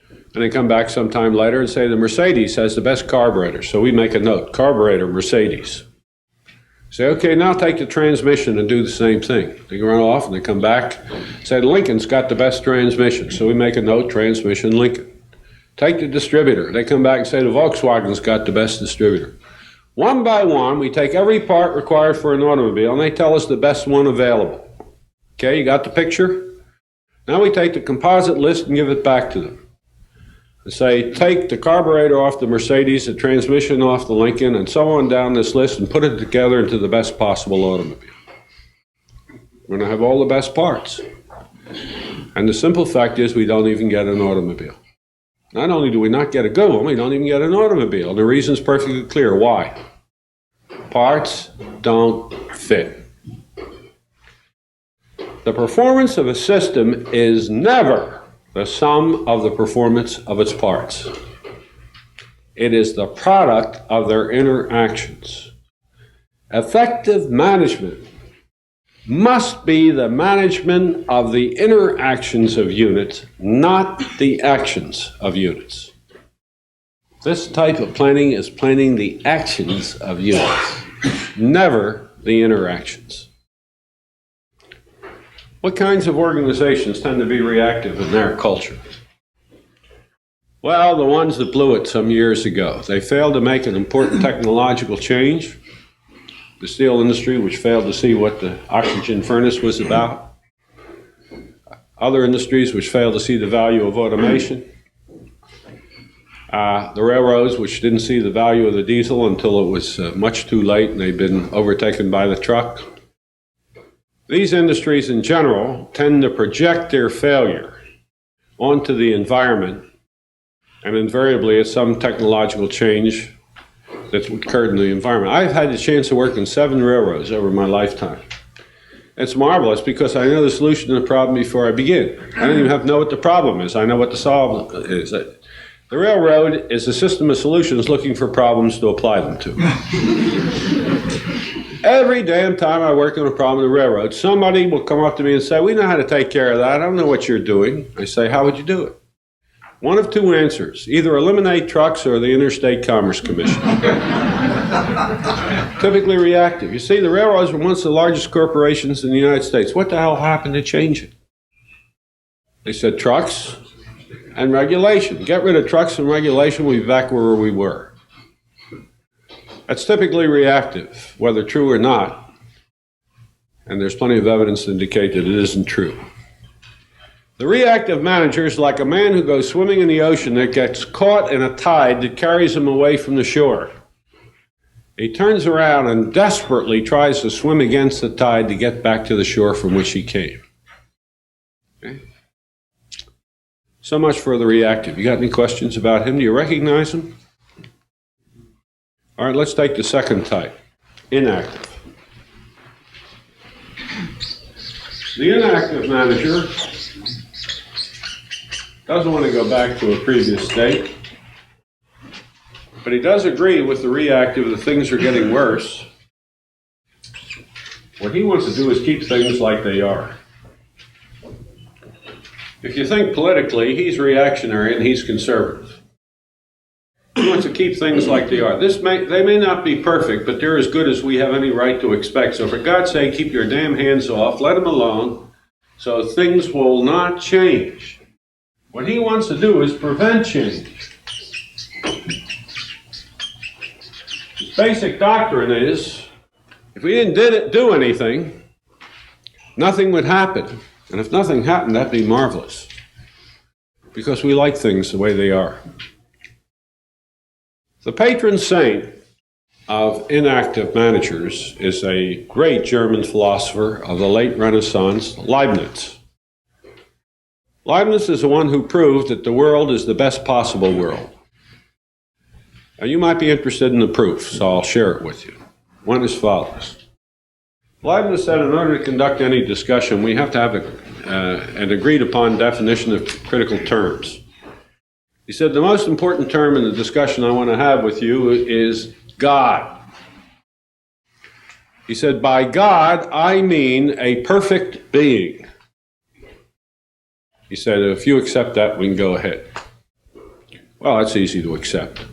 And they come back sometime later and say the Mercedes has the best carburetor. So we make a note, carburetor, Mercedes. Say, okay, now take the transmission and do the same thing. They run off and they come back, say Lincoln's got the best transmission. So we make a note, transmission, Lincoln. Take the distributor. They come back and say the Volkswagen's got the best distributor. One by one, we take every part required for an automobile and they tell us the best one available. Okay, you got the picture? Now we take the composite list and give it back to them. And say, take the carburetor off the Mercedes, the transmission off the Lincoln, and so on down this list and put it together into the best possible automobile. We're going to have all the best parts. And the simple fact is we don't even get an automobile. Not only do we not get a good one, we don't even get an automobile. The reason's perfectly clear. Why? Parts don't fit. The performance of a system is never the sum of the performance of its parts. It is the product of their interactions. Effective management must be the management of the interactions of units, not the actions of units. This type of planning is planning the actions of units, never the interactions. What kinds of organizations tend to be reactive in their culture? Well, the ones that blew it some years ago. They failed to make an important technological change. The steel industry, which failed to see what the oxygen furnace was about. Other industries which failed to see the value of automation. The railroads, which didn't see the value of the diesel until it was much too late and they'd been overtaken by the truck. These industries in general tend to project their failure onto the environment, and invariably it's some technological change that's occurred in the environment. I've had the chance to work in 7 railroads over my lifetime. It's marvelous because I know the solution to the problem before I begin. I don't even have to know what the problem is. I know what the solve is. The railroad is a system of solutions looking for problems to apply them to. Every damn time I work on a problem in the railroad, somebody will come up to me and say, we know how to take care of that. I don't know what you're doing. I say, how would you do it? One of 2 answers. Either eliminate trucks or the Interstate Commerce Commission. Typically reactive. You see, the railroads were once the largest corporations in the United States. What the hell happened to change it? They said trucks and regulation. Get rid of trucks and regulation, we'll be back where we were. That's typically reactive, whether true or not. And there's plenty of evidence to indicate that it isn't true. The reactive manager is like a man who goes swimming in the ocean that gets caught in a tide that carries him away from the shore. He turns around and desperately tries to swim against the tide to get back to the shore from which he came. Okay? So much for the reactive. You got any questions about him? Do you recognize him? All right, let's take the second type, inactive. The inactive manager doesn't want to go back to a previous state, but he does agree with the reactive that things are getting worse. What he wants to do is keep things like they are. If you think politically, he's reactionary and he's conservative. He wants to keep things like they are. They may not be perfect, but they're as good as we have any right to expect. So for God's sake, keep your damn hands off, let them alone, so things will not change. What he wants to do is prevent change. His basic doctrine is, if we didn't do anything, nothing would happen. And if nothing happened, that'd be marvelous. Because we like things the way they are. The patron saint of inactive managers is a great German philosopher of the late Renaissance, Leibniz. Leibniz is the one who proved that the world is the best possible world. Now, you might be interested in the proof, so I'll share it with you. One as follows. Leibniz said in order to conduct any discussion, we have to have an agreed upon definition of critical terms. He said the most important term in the discussion I want to have with you is God. He said, by God, I mean a perfect being. He said, if you accept that, we can go ahead. Well, that's easy to accept.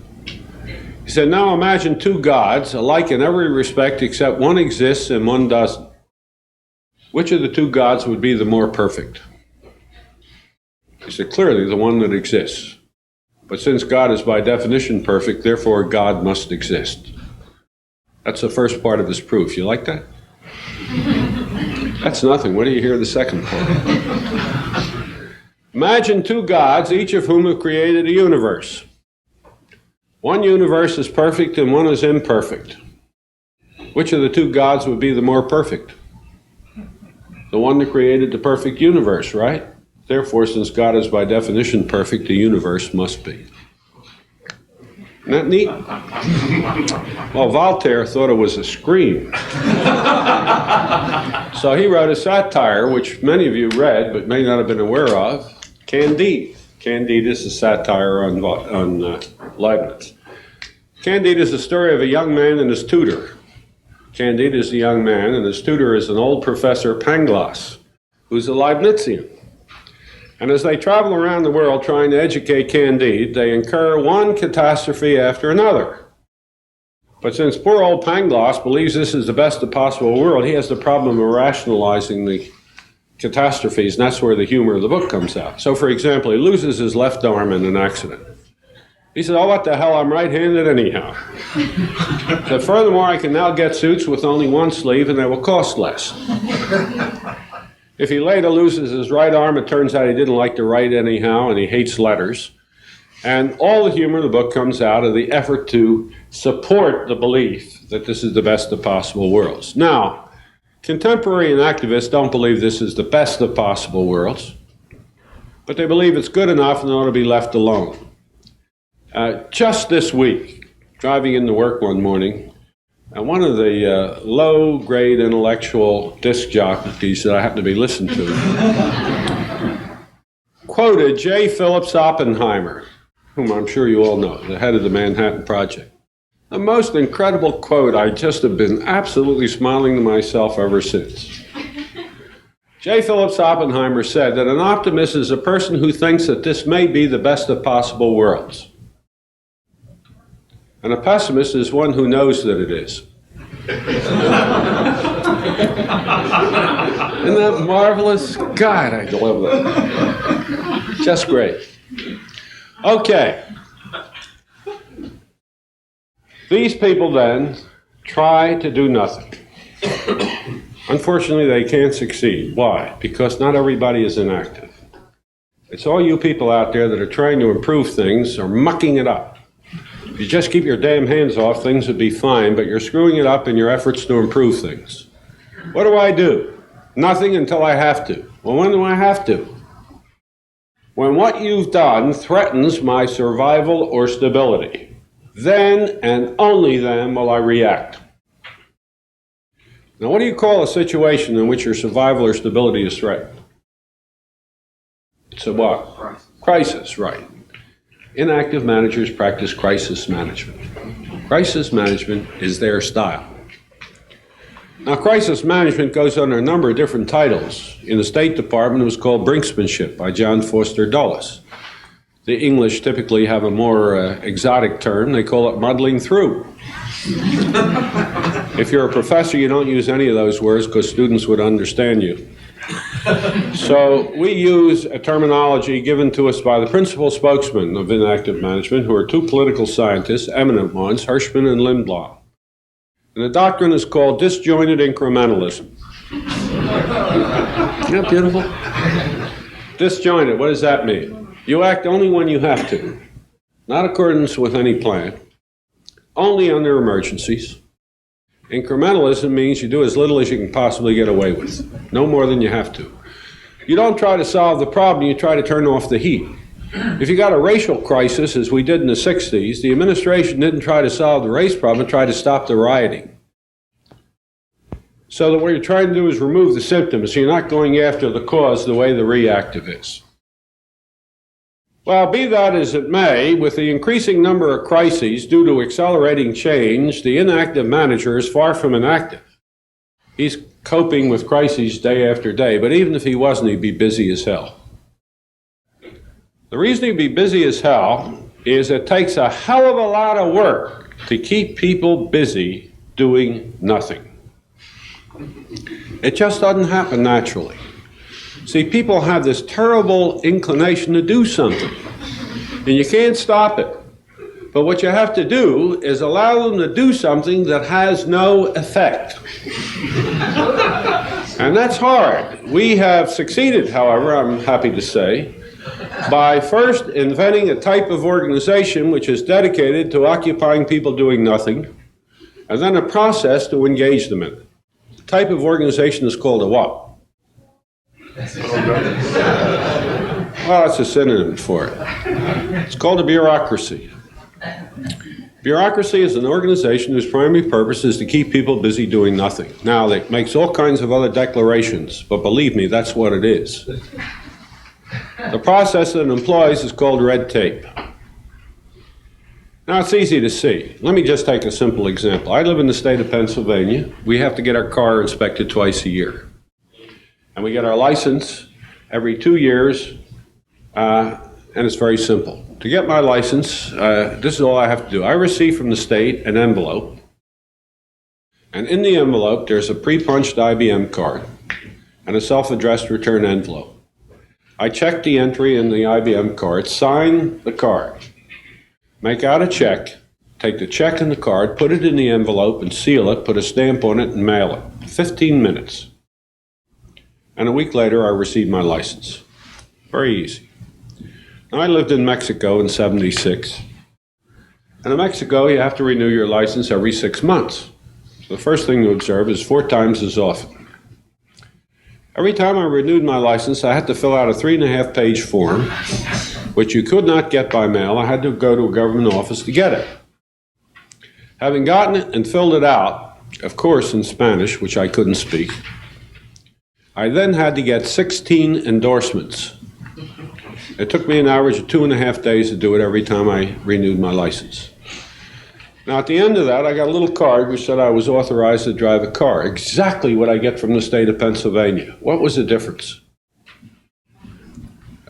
He said, now imagine two gods, alike in every respect except one exists and one doesn't. Which of the two gods would be the more perfect? He said, clearly the one that exists. But since God is by definition perfect, therefore God must exist. That's the first part of his proof. You like that? That's nothing. What do you hear the second part? Imagine two gods, each of whom have created a universe. One universe is perfect and one is imperfect. Which of the two gods would be the more perfect? The one that created the perfect universe, right? Therefore, since God is by definition perfect, the universe must be. Isn't that neat? Well, Voltaire thought it was a scream. So he wrote a satire, which many of you read, but may not have been aware of, Candide. Candide is a satire on Leibniz. Candide is the story of a young man and his tutor. Candide is a young man, and his tutor is an old professor, Pangloss, who's a Leibnizian. And as they travel around the world trying to educate Candide, they incur one catastrophe after another. But since poor old Pangloss believes this is the best of possible world, he has the problem of rationalizing the catastrophes, and that's where the humor of the book comes out. So, for example, he loses his left arm in an accident. He said, oh, what the hell, I'm right-handed anyhow. So furthermore, I can now get suits with only one sleeve, and they will cost less. If he later loses his right arm, it turns out he didn't like to write anyhow, and he hates letters. And all the humor of the book comes out of the effort to support the belief that this is the best of possible worlds. Now, contemporary and activists don't believe this is the best of possible worlds, but they believe it's good enough and ought to be left alone. Just this week, driving into work one morning, one of the low-grade intellectual disc jockeys that I happen to be listening to quoted J. Phillips Oppenheimer, whom I'm sure you all know, the head of the Manhattan Project. The most incredible quote. I just have been absolutely smiling to myself ever since. J. Phillips Oppenheimer said that an optimist is a person who thinks that this may be the best of possible worlds. And a pessimist is one who knows that it is. Isn't that marvelous? God, I love that. Just great. Okay. These people then try to do nothing. Unfortunately, they can't succeed. Why? Because not everybody is inactive. It's all you people out there that are trying to improve things or mucking it up. If you just keep your damn hands off, things would be fine, but you're screwing it up in your efforts to improve things. What do? Nothing until I have to. Well, when do I have to? When what you've done threatens my survival or stability. Then and only then will I react. Now, what do you call a situation in which your survival or stability is threatened? It's a what? Crisis, right. Inactive managers practice crisis management. Crisis management is their style. Now, crisis management goes under a number of different titles. In the State Department, it was called brinksmanship by John Foster Dulles. The English typically have a more exotic term. They call it muddling through. If you're a professor, you don't use any of those words because students would understand you. So we use a terminology given to us by the principal spokesman of inactive management, who are two political scientists, eminent ones, Hirschman and Lindblom. And the doctrine is called disjointed incrementalism. Isn't that beautiful? Disjointed, what does that mean? You act only when you have to, not accordance with any plan, only under emergencies. Incrementalism means you do as little as you can possibly get away with, no more than you have to. You don't try to solve the problem, you try to turn off the heat. If you got a racial crisis, as we did in the 60s, the administration didn't try to solve the race problem, it tried to stop the rioting. So that what you're trying to do is remove the symptoms, so you're not going after the cause the way the reactive is. Well, be that as it may, with the increasing number of crises due to accelerating change, the inactive manager is far from inactive. He's coping with crises day after day, but even if he wasn't, he'd be busy as hell. The reason he'd be busy as hell is it takes a hell of a lot of work to keep people busy doing nothing. It just doesn't happen naturally. See, people have this terrible inclination to do something, and you can't stop it. But what you have to do is allow them to do something that has no effect. And that's hard. We have succeeded, however, I'm happy to say, by first inventing a type of organization which is dedicated to occupying people doing nothing, and then a process to engage them in it. The type of organization is called a what? Well, it's a synonym for it. It's called a bureaucracy. Bureaucracy is an organization whose primary purpose is to keep people busy doing nothing. Now, it makes all kinds of other declarations, but believe me, that's what it is. The process that it employs is called red tape. Now, it's easy to see. Let me just take a simple example. I live in the state of Pennsylvania. We have to get our car inspected twice a year. And we get our license every 2 years, and it's very simple. To get my license, this is all I have to do. I receive from the state an envelope, and in the envelope there's a pre-punched IBM card and a self-addressed return envelope. I check the entry in the IBM card, sign the card, make out a check, take the check and the card, put it in the envelope and seal it, put a stamp on it and mail it. 15 minutes. And a week later, I received my license. Very easy. Now, I lived in Mexico in '76. And in Mexico, you have to renew your license every 6 months. So the first thing to observe is 4 times as often. Every time I renewed my license, I had to fill out a 3.5-page form, which you could not get by mail. I had to go to a government office to get it. Having gotten it and filled it out, of course in Spanish, which I couldn't speak, I then had to get 16 endorsements. It took me an average of 2.5 days to do it every time I renewed my license. Now, at the end of that, I got a little card which said I was authorized to drive a car. Exactly what I get from the state of Pennsylvania. What was the difference?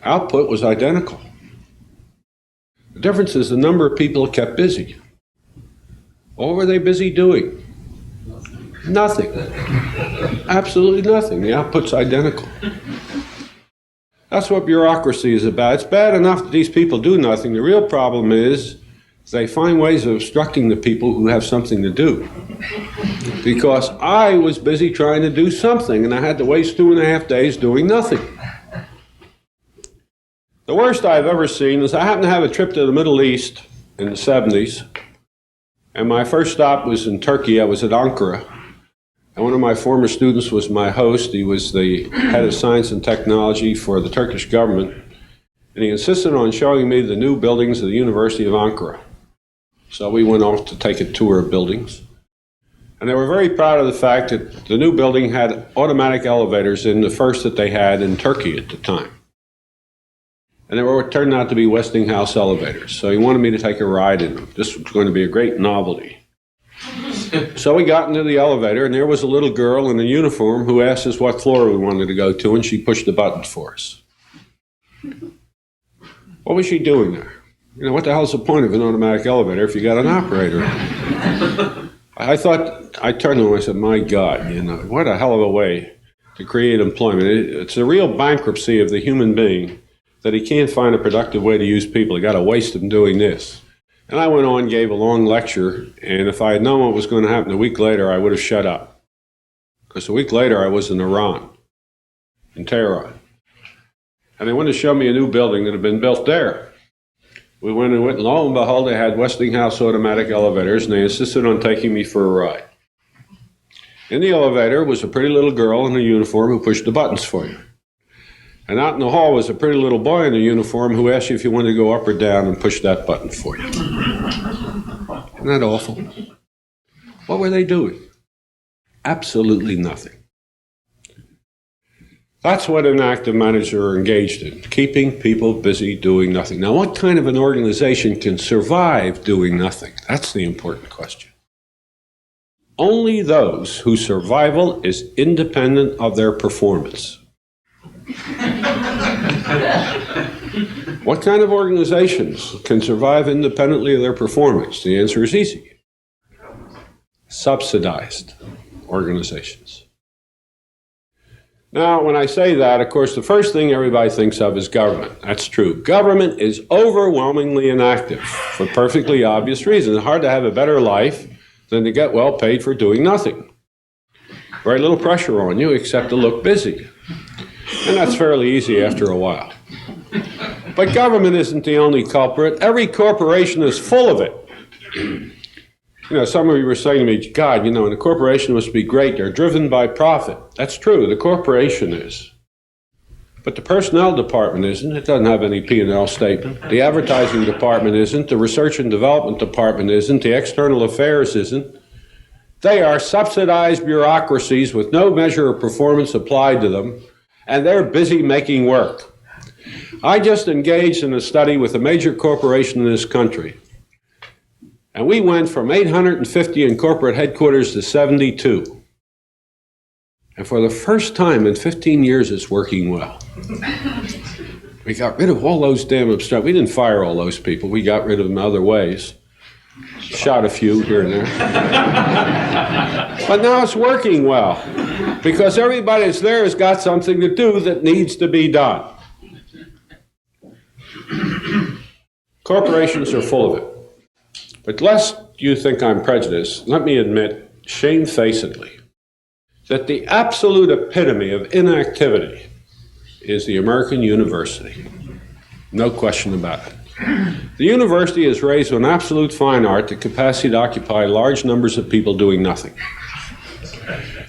Output was identical. The difference is the number of people kept busy. What were they busy doing? Nothing. Absolutely nothing. The output's identical. That's what bureaucracy is about. It's bad enough that these people do nothing. The real problem is they find ways of obstructing the people who have something to do. Because I was busy trying to do something, and I had to waste 2.5 days doing nothing. The worst I've ever seen is I happened to have a trip to the Middle East in the '70s, and my first stop was in Turkey. I was at Ankara. And one of my former students was my host. He was the head of science and technology for the Turkish government. And he insisted on showing me the new buildings of the University of Ankara. So we went off to take a tour of buildings. And they were very proud of the fact that the new building had automatic elevators in, the first that they had in Turkey at the time. And they were turned out to be Westinghouse elevators. So he wanted me to take a ride in them. This was going to be a great novelty. So we got into the elevator, and there was a little girl in a uniform who asked us what floor we wanted to go to, and she pushed the buttons for us. What was she doing there? You know, what the hell's the point of an automatic elevator if you got an operator? I thought, I turned to him and I said, my God, you know, what a hell of a way to create employment. It's a real bankruptcy of the human being that he can't find a productive way to use people. He got to waste them doing this. And I went on, gave a long lecture, and if I had known what was going to happen a week later, I would have shut up. Because a week later, I was in Iran, in Tehran. And they wanted to show me a new building that had been built there. We went and lo and behold, they had Westinghouse automatic elevators, and they insisted on taking me for a ride. In the elevator was a pretty little girl in a uniform who pushed the buttons for you. And out in the hall was a pretty little boy in a uniform who asked you if you wanted to go up or down and push that button for you. Isn't that awful? What were they doing? Absolutely nothing. That's what inactive managers are engaged in, keeping people busy doing nothing. Now, what kind of an organization can survive doing nothing? That's the important question. Only those whose survival is independent of their performance. What kind of organizations can survive independently of their performance? The answer is easy. Subsidized organizations. Now, when I say that, of course, the first thing everybody thinks of is government. That's true. Government is overwhelmingly inactive for perfectly obvious reasons. It's hard to have a better life than to get well paid for doing nothing. Very little pressure on you except to look busy. And that's fairly easy after a while. But government isn't the only culprit. Every corporation is full of it. You know, some of you were saying to me, God, you know, and a corporation must be great. They're driven by profit. That's true. The corporation is. But the personnel department isn't. It doesn't have any P&L statement. The advertising department isn't. The research and development department isn't. The external affairs isn't. They are subsidized bureaucracies with no measure of performance applied to them, and they're busy making work. I just engaged in a study with a major corporation in this country, and we went from 850 in corporate headquarters to 72. And for the first time in 15 years, it's working well. We got rid of all those damn obstructions. We didn't fire all those people. We got rid of them other ways. Shot a few here and there. But now it's working well because everybody that's there has got something to do that needs to be done. Corporations are full of it. But lest you think I'm prejudiced, let me admit shamefacedly that the absolute epitome of inactivity is the American university. No question about it. The university has raised an absolute fine art the capacity to occupy large numbers of people doing nothing.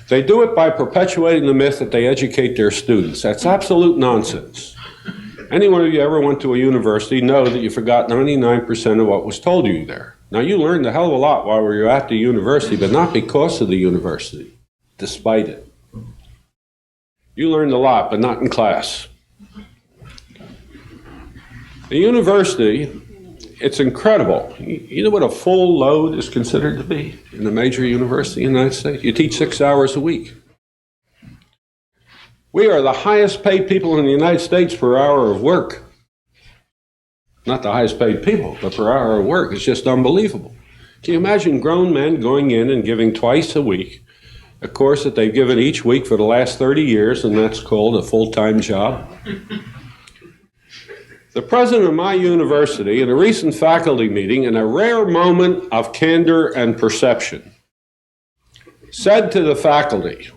They do it by perpetuating the myth that they educate their students. That's absolute nonsense. Any one of you ever went to a university know that you forgot 99% of what was told you there. Now, you learned a hell of a lot while you were at the university, but not because of the university, despite it. You learned a lot, but not in class. The university, it's incredible. You know what a full load is considered to be in a major university in the United States? You teach 6 hours a week. We are the highest paid people in the United States per hour of work. Not the highest paid people, but per hour of work. It's just unbelievable. Can you imagine grown men going in and giving twice a week a course that they've given each week for the last 30 years, and that's called a full-time job? The president of my university, in a recent faculty meeting, in a rare moment of candor and perception, said to the faculty,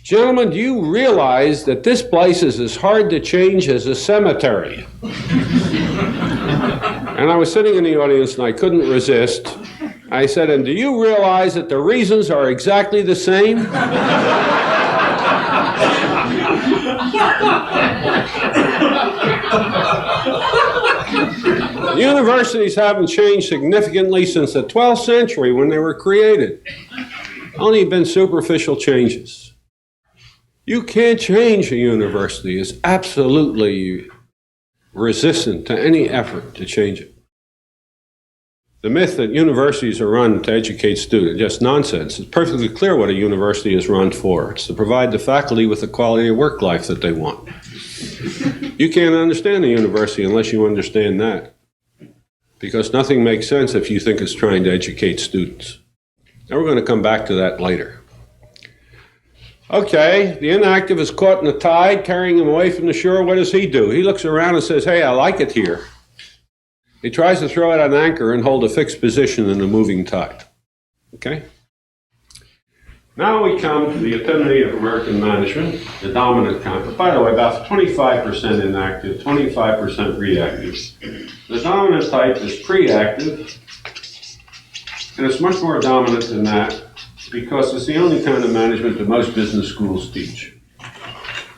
"Gentlemen, do you realize that this place is as hard to change as a cemetery?" And I was sitting in the audience and I couldn't resist. I said, "And do you realize that the reasons are exactly the same?" Universities haven't changed significantly since the 12th century when they were created. Only been superficial changes. You can't change a university. It's absolutely resistant to any effort to change it. The myth that universities are run to educate students, just nonsense. It's perfectly clear what a university is run for. It's to provide the faculty with the quality of work life that they want. You can't understand a university unless you understand that, because nothing makes sense if you think it's trying to educate students. Now we're going to come back to that later. Okay, the inactive is caught in the tide, carrying him away from the shore. What does he do? He looks around and says, "Hey, I like it here." He tries to throw out an anchor and hold a fixed position in the moving tide. Okay? Now we come to the epitome of American management, the dominant concept. By the way, about 25% inactive, 25% reactive. The dominant type is pre-active, and it's much more dominant than that because it's the only kind of management that most business schools teach.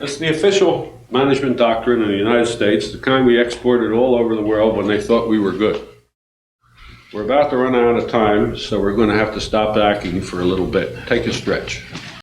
It's the official management doctrine in the United States, the kind we exported all over the world when they thought we were good. We're about to run out of time, so we're going to have to stop acting for a little bit. Take a stretch.